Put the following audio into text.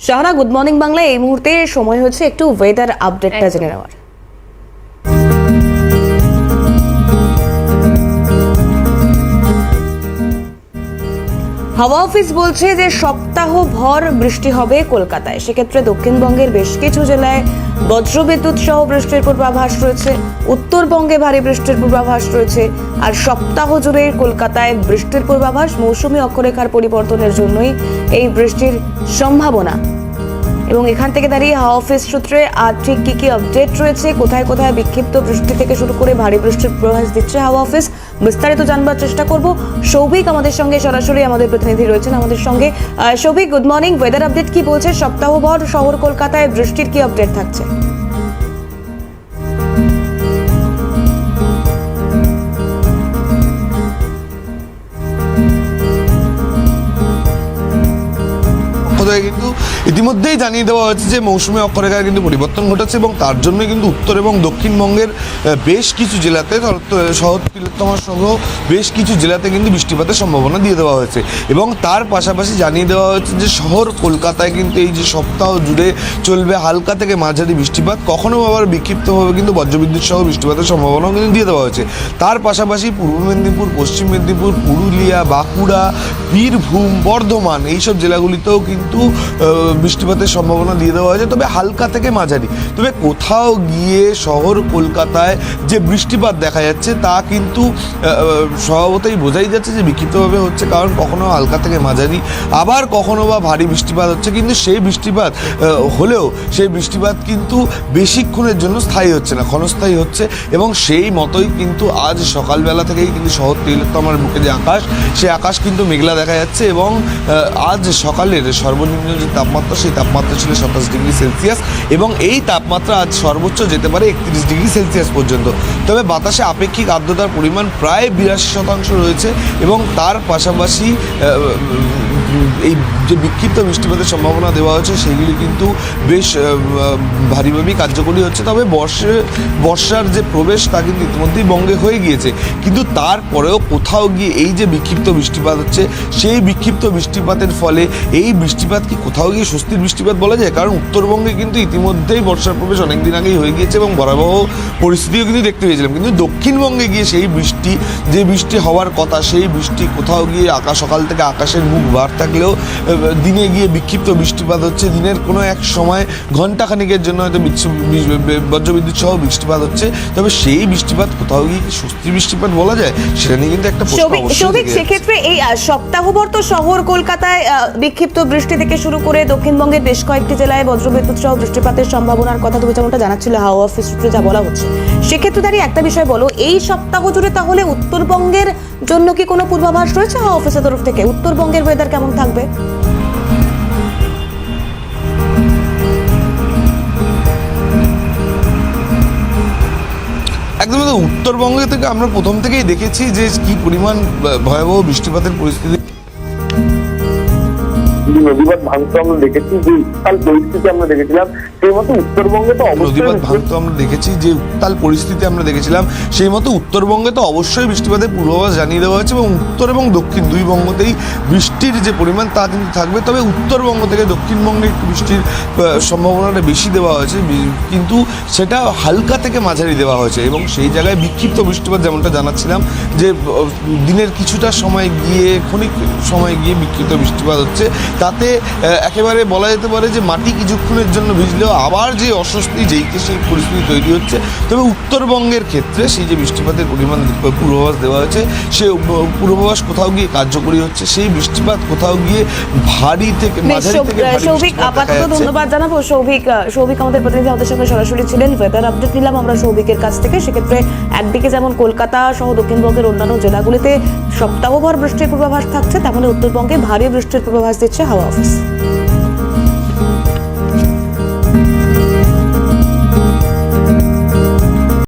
Shahana, good morning Bangla. এই মুহূর্তে সময় হচ্ছে একটু ওয়েদার আপডেটটা জেনে নেওয়ার। হাওয়া অফিস বলছে যে সপ্তাহভর বৃষ্টি হবে কলকাতায়। সেক্ষেত্রে দক্ষিণবঙ্গের বেশ কিছু জেলায় বজ্রবিদ্যুৎ সহ বৃষ্টির পূর্বাভাস রয়েছে, উত্তরবঙ্গে ভারী বৃষ্টির পূর্বাভাস রয়েছে। আর সপ্তাহ জুড়ে কলকাতায় বৃষ্টির পূর্বাভাস। মৌসুমী অক্ষরেখার পরিবর্তনের জন্যই এই বৃষ্টির সম্ভাবনা। এবং এখান থেকে দাঁড়িয়ে হাওয়া অফিস সূত্রে আর ঠিক কি কি আপডেট রয়েছে, কোথায় কোথায় বিক্ষিপ্ত বৃষ্টি থেকে শুরু করে ভারী বৃষ্টির পূর্বাভাস দিচ্ছে হাওয়া অফিস, বিস্তারিত জানবার চেষ্টা করব। সৌভিক আমাদের সঙ্গে সরাসরি আমাদের প্রতিনিধি রয়েছেন আমাদের সঙ্গে। Souvik, good morning. Weather update কি বলছে? সপ্তাহভর শহর কলকাতায় বৃষ্টির কি আপডেট থাকছে? কিন্তু ইতিমধ্যেই জানিয়ে দেওয়া হয়েছে যে মৌসুমী অক্ষরেখায় কিন্তু পরিবর্তন ঘটেছে এবং তার জন্য কিন্তু উত্তর এবং দক্ষিণবঙ্গের বেশ কিছু জেলাতে শহর তিলোত্তমা সহ বেশ কিছু জেলাতে কিন্তু বৃষ্টিপাতের সম্ভাবনা দিয়ে দেওয়া হয়েছে। এবং তার পাশাপাশি জানিয়ে দেওয়া হয়েছে যে শহর কলকাতায় কিন্তু এই যে সপ্তাহ জুড়ে চলবে হালকা থেকে মাঝারি বৃষ্টিপাত, কখনো আবার বিক্ষিপ্তভাবে কিন্তু বজ্রবিদ্যুৎ সহ বৃষ্টিপাতের সম্ভাবনাও কিন্তু দিয়ে দেওয়া হয়েছে। তার পাশাপাশি পূর্ব মেদিনীপুর, পশ্চিম মেদিনীপুর, পুরুলিয়া, বাঁকুড়া, বীরভূম, বর্ধমান এইসব জেলাগুলিতেও কিন্তু বৃষ্টিপাতের সম্ভাবনা দিয়ে দেওয়া হয়েছে, তবে হালকা থেকে মাঝারি। তবে কোথাও গিয়ে শহর কলকাতায় যে বৃষ্টিপাত দেখা যাচ্ছে তা কিন্তু স্বভাবতই বোঝাই যাচ্ছে যে বিক্ষিপ্তভাবে হচ্ছে, কারণ কখনো হালকা থেকে মাঝারি, আবার কখনো বা ভারী বৃষ্টিপাত হচ্ছে। কিন্তু সেই বৃষ্টিপাত হলেও সেই বৃষ্টিপাত কিন্তু বেশিক্ষণের জন্য স্থায়ী হচ্ছে না, ক্ষণস্থায়ী হচ্ছে। এবং সেই মতোই কিন্তু আজ সকালবেলা থেকেই কিন্তু শহর তিলোত্তমার বুকে যে আকাশ, সেই আকাশ কিন্তু মেঘলা দেখা যাচ্ছে। এবং আজ সকালের সর্বনিম্ন যে তাপমাত্রা, সেই তাপমাত্রা ছিল 27 ডিগ্রি সেলসিয়াস এবং এই তাপমাত্রা আজ সর্বোচ্চ যেতে পারে 31 ডিগ্রি সেলসিয়াস পর্যন্ত। তবে বাতাসে আপেক্ষিক আর্দ্রতার পরিমাণ প্রায় 82% রয়েছে এবং তার পাশাপাশি এই যে বিক্ষিপ্ত বৃষ্টিপাতের সম্ভাবনা দেওয়া হয়েছে সেগুলি কিন্তু বেশ ভারীভাবেই কার্যকরী হচ্ছে। তবে বর্ষার যে প্রবেশ তা কিন্তু ইতিমধ্যেই বঙ্গে হয়ে গিয়েছে, কিন্তু তারপরেও কোথাও গিয়ে এই যে বিক্ষিপ্ত বৃষ্টিপাত হচ্ছে, সেই বিক্ষিপ্ত বৃষ্টিপাতের ফলে এই বৃষ্টিপাত কি কোথাও গিয়ে স্বস্তির বৃষ্টিপাত বলা যায়? কারণ উত্তরবঙ্গে কিন্তু ইতিমধ্যেই বর্ষার প্রবেশ অনেক দিন আগেই হয়ে গিয়েছে এবং ভয়াবহ পরিস্থিতিও কিন্তু দেখতে পেয়েছিলাম। কিন্তু দক্ষিণবঙ্গে গিয়ে সেই বৃষ্টি, যে বৃষ্টি হওয়ার কথা, সেই বৃষ্টি কোথাও গিয়ে সকাল থেকে আকাশের মুখ বার থাকলেও দিনে গিয়ে বিক্ষিপ্ত বৃষ্টিপাত হচ্ছে। দিনের কোনো এক সময় ঘণ্টাখানিকের জন্য হয়তো বজ্রবিদ্যুৎ সহ বৃষ্টিপাত হচ্ছে, তবে সেই বৃষ্টিপাত কোথাও গিয়ে কি স্বস্তির বৃষ্টিপাত বলা যায়? সেটা নিয়ে কিন্তু একটা প্রশ্ন অবশ্যই। সেক্ষেত্রে এই সপ্তাহভর তো শহর কলকাতায় বিক্ষিপ্ত বৃষ্টি থেকে শুরু করে দক্ষিণবঙ্গের বেশ কয়েকটি জেলায় বজ্রবিদ্যুৎ সহ বৃষ্টিপাতের সম্ভাবনার কথা তুমি যেমনটা জানাচ্ছিল হাওয়া অফিস সূত্রে যা বলা হচ্ছে, সেক্ষেত্রে দাঁড়িয়ে একটা বিষয় বলো, এই সপ্তাহ জুড়ে তাহলে উত্তরবঙ্গের জন্য কি কোনো পূর্বাভাস রয়েছে হাওয়া অফিসের তরফ থেকে? উত্তরবঙ্গের ওয়েদার কেমন থাকবে? একদম উত্তরবঙ্গে থেকে আমরা প্রথম থেকেই দেখেছি যে কি পরিমাণ ভয়াবহ বৃষ্টিপাতের পরিস্থিতি। নদীবাদ ভাঙতে আমরা দেখেছি, যে উত্তাল পরিস্থিতি আমরা দেখেছিলাম, সেই মতো উত্তরবঙ্গে তো নদীবাদ ভাঙতে আমরা দেখেছি, যে উত্তাল পরিস্থিতি আমরা দেখেছিলাম, সেই মতো উত্তরবঙ্গে তো অবশ্যই বৃষ্টিপাতের পূর্বাভাস জানিয়ে দেওয়া হয়েছে এবং উত্তর এবং দক্ষিণ দুই বঙ্গতেই বৃষ্টির যে পরিমাণ তা কিন্তু থাকবে। তবে উত্তরবঙ্গ থেকে দক্ষিণবঙ্গে একটু বৃষ্টির সম্ভাবনাটা বেশি দেওয়া হয়েছে, কিন্তু সেটা হালকা থেকে মাঝারি দেওয়া হয়েছে এবং সেই জায়গায় বিক্ষিপ্ত বৃষ্টিপাত যেমনটা জানাচ্ছিলাম যে দিনের কিছুটা সময় গিয়ে, ক্ষণিক সময় গিয়ে বিক্ষিপ্ত বৃষ্টিপাত হচ্ছে। তাতে একেবারে বলা যেতে পারে যে মাটি কিছুক্ষণের জন্য ভিজলেও আবার যে অস্বস্তি, সেই পরিস্থিতি তৈরি হচ্ছে। তবে উত্তরবঙ্গের ক্ষেত্রে সেই যে বৃষ্টিপাতের পরিমাণ পূর্বাভাস দেওয়া হয়েছে, সে পূর্বাভাস কোথাও গিয়ে কার্যকরী হচ্ছে, সেই বৃষ্টিপাত কোথাও গিয়ে ভারী থেকে মাঝারি থেকে ভারী। সৌভিক, আপাতত ধন্যবাদ জানাবো। সৌভিক আমাদের প্রতিনিধি আমাদের সঙ্গে সরাসরি ছিলেন। ওয়েদার আপডেট নিলাম আমরা সৌভিকের কাছ থেকে। সেক্ষেত্রে একদিকে যেমন কলকাতা সহ দক্ষিণবঙ্গের অন্যান্য জেলাগুলিতে সপ্তাহভর বৃষ্টির পূর্বাভাস থাকছে, তেমনি উত্তরবঙ্গে ভারী বৃষ্টির পূর্বাভাস দিচ্ছে হাওয়া অফিস।